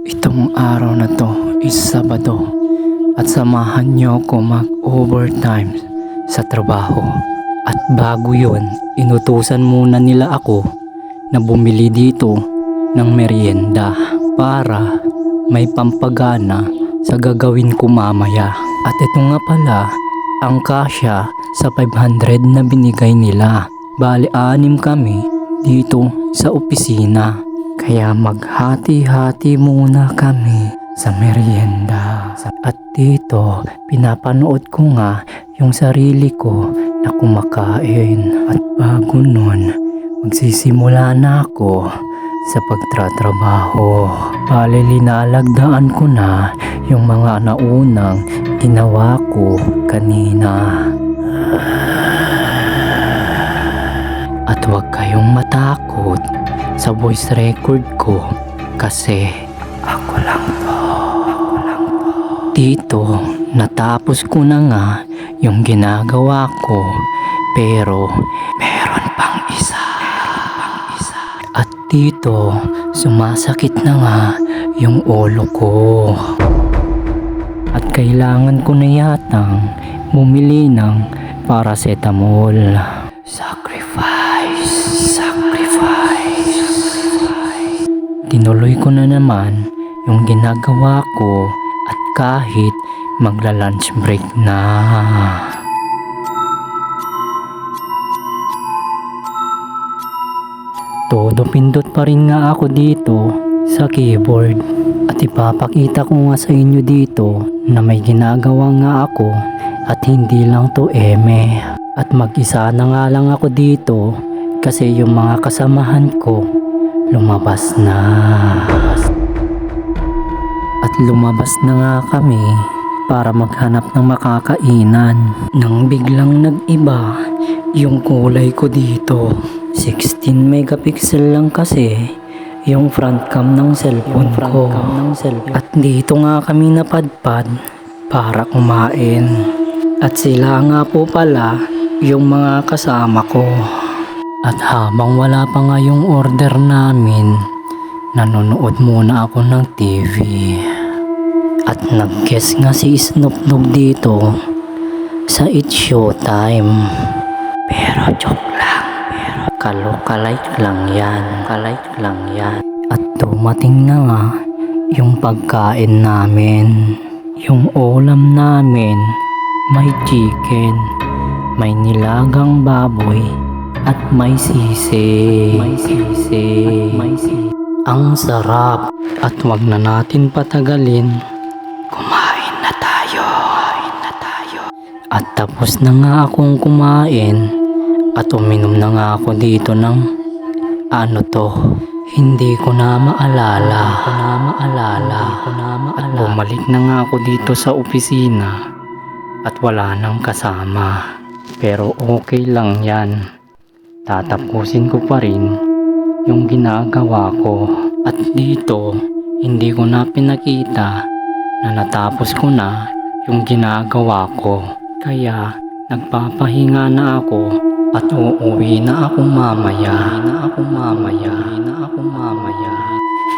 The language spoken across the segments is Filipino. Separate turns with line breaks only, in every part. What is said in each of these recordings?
Itong araw na to is Sabado at samahan niyo ko mag-overtime sa trabaho. At bago yon, inutusan muna nila ako na bumili dito ng merienda para may pampagana sa gagawin ko mamaya. At ito nga pala ang kasya sa 500 na binigay nila. Bali 6 kami dito sa opisina. Kaya maghati-hati muna kami sa merienda. At dito, pinapanood ko nga yung sarili ko na kumakain. At bago nun, magsisimula na ako sa pagtratrabaho. Bali, linalagdaan ko na yung mga naunang ginawa ko kanina. At huwag kayong matakot sa voice record ko kasi ako lang to. Dito natapos ko na nga yung ginagawa ko pero meron pang isa. At dito sumasakit na nga yung ulo ko. At kailangan ko na yatang bumili ng paracetamol. Tinuloy ko na naman yung ginagawa ko at kahit magla-lunch break na. Todo pindot pa rin nga ako dito sa keyboard. At ipapakita ko nga sa inyo dito na may ginagawa nga ako at hindi lang to eme. At mag-isa na nga lang ako dito kasi yung mga kasamahan ko lumabas na. At lumabas na nga kami para maghanap ng makakainan. Nang biglang nag-iba yung kulay ko dito. 16 megapixel lang kasi yung front cam ng cellphone ko. At dito nga kami napadpad para kumain. At sila nga po pala yung mga kasama ko. At habang wala pa nga yung order namin, nanonood muna ako ng TV. At nag-guess nga si Snoop Dogg dito sa It's Showtime. Pero joke lang, kalike lang yan. At dumating na nga yung pagkain namin. Yung ulam namin, may chicken, may nilagang baboy, at may sisi. Ang sarap. At wag na natin patagalin. Kumain na tayo. At tapos na nga akong kumain. At uminom na nga ako dito ng hindi ko na maalala. At bumalik na nga ako dito sa opisina. At wala nang kasama. Pero okay lang yan. Tatapusin ko pa rin yung ginagawa ko. At dito, hindi ko na pinakita na natapos ko na yung ginagawa ko. Kaya, nagpapahinga na ako at uuwi na ako mamaya.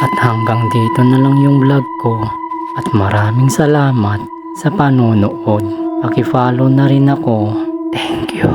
At hanggang dito na lang yung vlog ko. At maraming salamat sa panonood. Paki-follow na rin ako. Thank you.